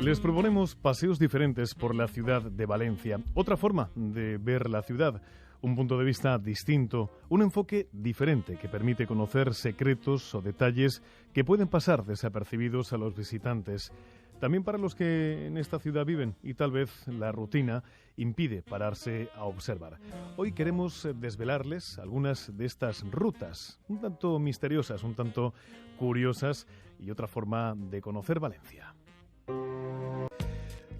Les proponemos paseos diferentes por la ciudad de Valencia. Otra forma de ver la ciudad, un punto de vista distinto, un enfoque diferente que permite conocer secretos o detalles que pueden pasar desapercibidos a los visitantes. También para los que en esta ciudad viven y tal vez la rutina impide pararse a observar. Hoy queremos desvelarles algunas de estas rutas, un tanto misteriosas, un tanto curiosas y otra forma de conocer Valencia.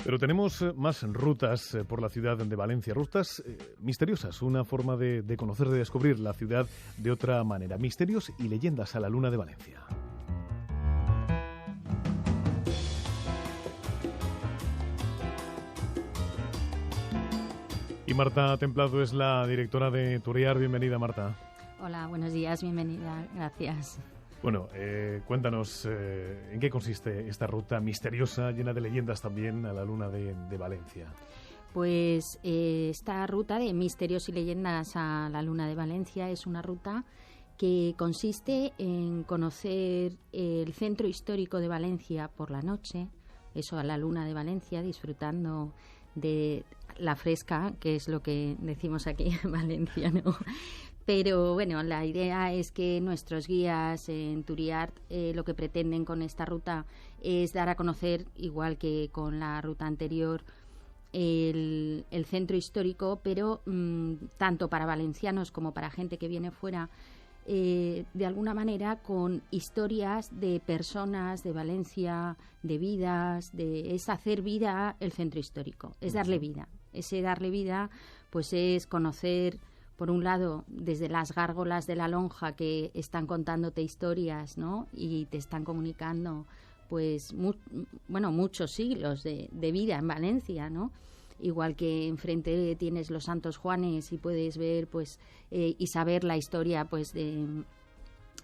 Pero tenemos más rutas por la ciudad de Valencia, rutas misteriosas, una forma de conocer, de descubrir la ciudad de otra manera. Misterios y leyendas a la luna de Valencia. Y Marta Templado es la directora de Turiart. Bienvenida, Marta. Hola, buenos días, bienvenida, gracias. Bueno, cuéntanos en qué consiste esta ruta misteriosa, llena de leyendas también, a la luna de Valencia. Pues esta ruta de misterios y leyendas a la luna de Valencia es una ruta que consiste en conocer el centro histórico de Valencia por la noche, eso a la luna de Valencia, disfrutando de la fresca, que es lo que decimos aquí en Valencia, ¿no? Pero bueno, la idea es que nuestros guías en Turiart lo que pretenden con esta ruta es dar a conocer, igual que con la ruta anterior, el centro histórico, pero tanto para valencianos como para gente que viene fuera, de alguna manera con historias de personas de Valencia, de vidas, es hacer vida el centro histórico, es darle vida. Ese darle vida pues es conocer, por un lado, desde las gárgolas de la lonja que están contándote historias, ¿no? Y te están comunicando pues muchos siglos de vida en Valencia, ¿no? Igual que enfrente tienes los Santos Juanes y puedes ver pues y saber la historia pues en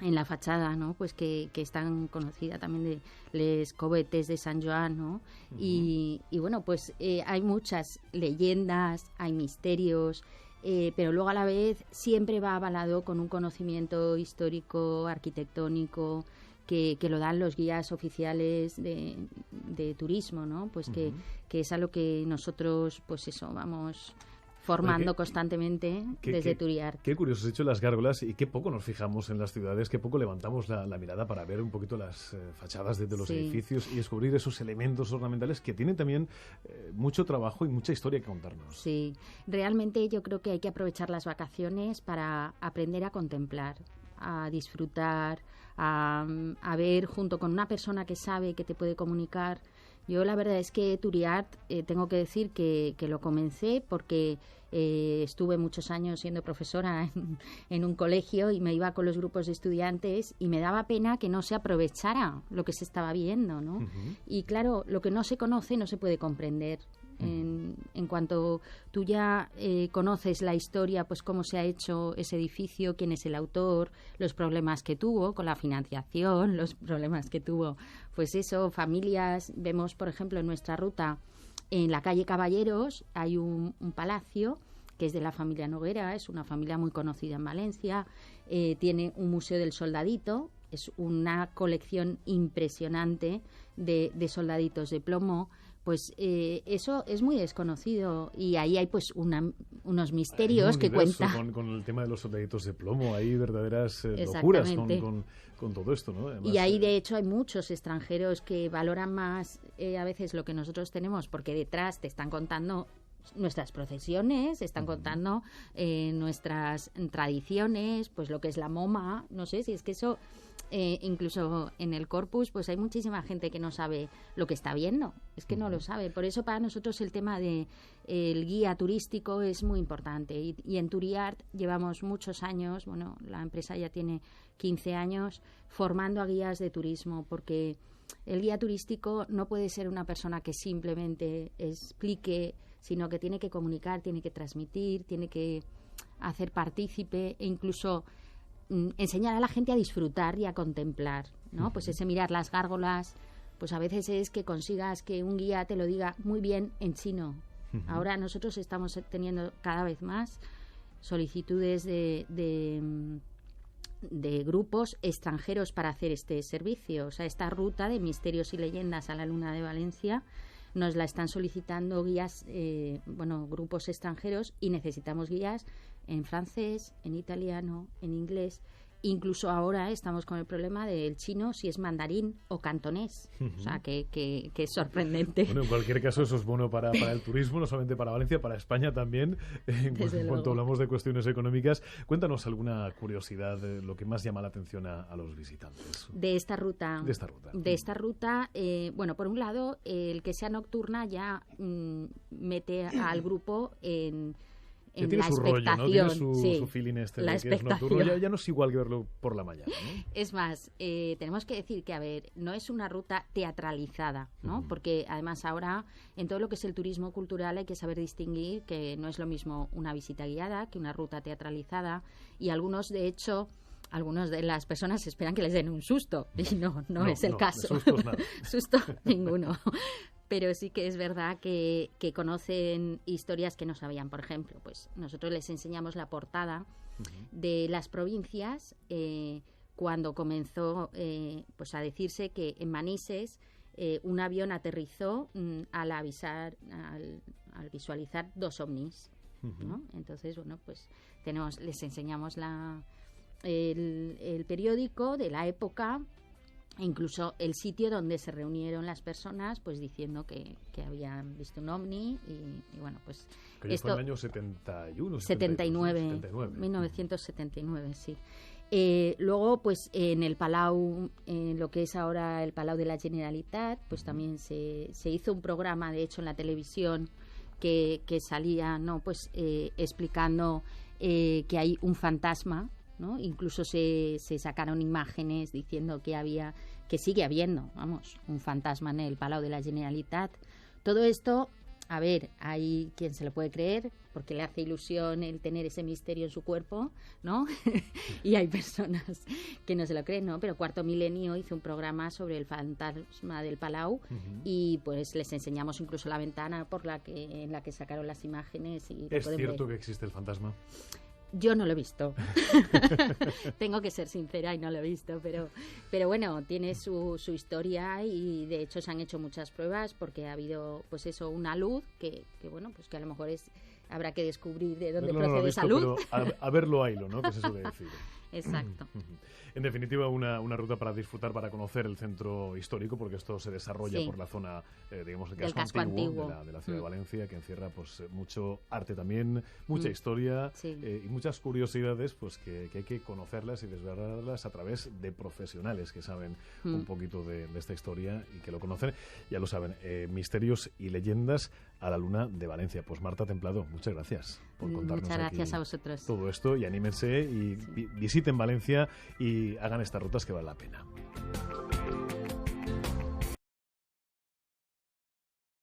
la fachada, ¿no? Pues que es tan conocida también de les cobetes de San Joan, ¿no? Uh-huh. Y bueno, pues hay muchas leyendas, hay misterios, pero luego a la vez siempre va avalado con un conocimiento histórico, arquitectónico, que lo dan los guías oficiales de turismo, ¿no? Pues uh-huh. que es a lo que nosotros, pues eso, vamos formando constantemente desde Turiart. Qué curioso has hecho las gárgolas y qué poco nos fijamos en las ciudades, qué poco levantamos la mirada para ver un poquito las fachadas de los edificios y descubrir esos elementos ornamentales que tienen también mucho trabajo y mucha historia que contarnos. Sí, realmente yo creo que hay que aprovechar las vacaciones para aprender a contemplar, a disfrutar, a ver junto con una persona que sabe, que te puede comunicar. Yo la verdad es que Turiart, tengo que decir que lo comencé porque estuve muchos años siendo profesora en un colegio y me iba con los grupos de estudiantes y me daba pena que no se aprovechara lo que se estaba viendo, ¿no? Uh-huh. Y claro, lo que no se conoce no se puede comprender. En cuanto tú ya conoces la historia, pues cómo se ha hecho ese edificio, quién es el autor, los problemas que tuvo con la financiación, los problemas que tuvo, pues eso, familias. Vemos, por ejemplo, en nuestra ruta, en la calle Caballeros, hay un palacio que es de la familia Noguera, es una familia muy conocida en Valencia, tiene un museo del soldadito, es una colección impresionante de soldaditos de plomo. Pues eso es muy desconocido y ahí hay pues unos misterios que cuentan. Con el tema de los soldaditos de plomo, hay verdaderas locuras con todo esto, ¿no? Además, y ahí de hecho hay muchos extranjeros que valoran más a veces lo que nosotros tenemos, porque detrás te están contando nuestras procesiones, están contando nuestras tradiciones, pues lo que es la moma, no sé si es que eso... incluso en el Corpus pues hay muchísima gente que no sabe lo que está viendo, es que no lo sabe. Por eso para nosotros el tema de el guía turístico es muy importante y en Turiart llevamos muchos años, bueno, la empresa ya tiene 15 años formando a guías de turismo, porque el guía turístico no puede ser una persona que simplemente explique, sino que tiene que comunicar, tiene que transmitir, tiene que hacer partícipe e incluso enseñar a la gente a disfrutar y a contemplar, ¿no? Uh-huh. Pues ese mirar las gárgolas, pues a veces es que consigas que un guía te lo diga muy bien en chino. Uh-huh. Ahora nosotros estamos teniendo cada vez más solicitudes de grupos extranjeros para hacer este servicio, o sea, esta ruta de misterios y leyendas a la luna de Valencia, nos la están solicitando guías, grupos extranjeros, y necesitamos guías en francés, en italiano, en inglés. Incluso ahora estamos con el problema del chino, si es mandarín o cantonés. O sea, que es sorprendente. Bueno, en cualquier caso, eso es bueno para el turismo, no solamente para Valencia, para España también. En cuanto hablamos de cuestiones económicas, cuéntanos alguna curiosidad de lo que más llama la atención a los visitantes. De esta ruta. Por un lado, el que sea nocturna ya mete al grupo en que tiene la su expectación, rollo, ¿no? Tiene su feeling de que es nocturno. Ya no es igual que verlo por la mañana, ¿no? Es más, tenemos que decir que, a ver, no es una ruta teatralizada, ¿no? Porque además ahora, en todo lo que es el turismo cultural, hay que saber distinguir que no es lo mismo una visita guiada que una ruta teatralizada, y algunos de las personas esperan que les den un susto, y no es el caso. Sustos nada. Susto ninguno. Pero sí que es verdad que conocen historias que no sabían. Por ejemplo, pues nosotros les enseñamos la portada de las provincias cuando comenzó a decirse que en Manises un avión aterrizó al visualizar 2 ovnis, ¿no? Entonces, pues les enseñamos el periódico de la época, incluso el sitio donde se reunieron las personas, pues diciendo que habían visto un ovni y pues que esto fue en el año 71, 79, 1979, sí. Luego, pues en el Palau, en lo que es ahora el Palau de la Generalitat, pues también se hizo un programa, de hecho, en la televisión que salía, ¿no? Pues explicando que hay un fantasma, ¿no? Incluso se sacaron imágenes diciendo que sigue habiendo, un fantasma en el Palau de la Generalitat. Todo esto, a ver, hay quien se lo puede creer porque le hace ilusión el tener ese misterio en su cuerpo, ¿no? Y hay personas que no se lo creen, ¿no? Pero Cuarto Milenio hizo un programa sobre el fantasma del Palau y pues les enseñamos incluso la ventana en la que sacaron las imágenes. Y ¿Es cierto que existe el fantasma? Yo no lo he visto. Tengo que ser sincera y no lo he visto, pero bueno, tiene su historia y de hecho se han hecho muchas pruebas porque ha habido pues una luz que a lo mejor habrá que descubrir de dónde procede esa luz. Pero a verlo haylo, ¿no? Que es eso de decir. Exacto. En definitiva, una ruta para disfrutar, para conocer el centro histórico, porque esto se desarrolla por la zona, digamos, el casco antiguo de la ciudad de Valencia, que encierra pues mucho arte también, mucha historia y muchas curiosidades pues que hay que conocerlas y desvelarlas a través de profesionales que saben un poquito de esta historia y que lo conocen. Ya lo saben, misterios y leyendas a la luna de Valencia. Pues Marta Templado, muchas gracias por contarnos muchas gracias aquí a vosotros. Todo esto, y anímense y visiten Valencia y hagan estas rutas que valen la pena.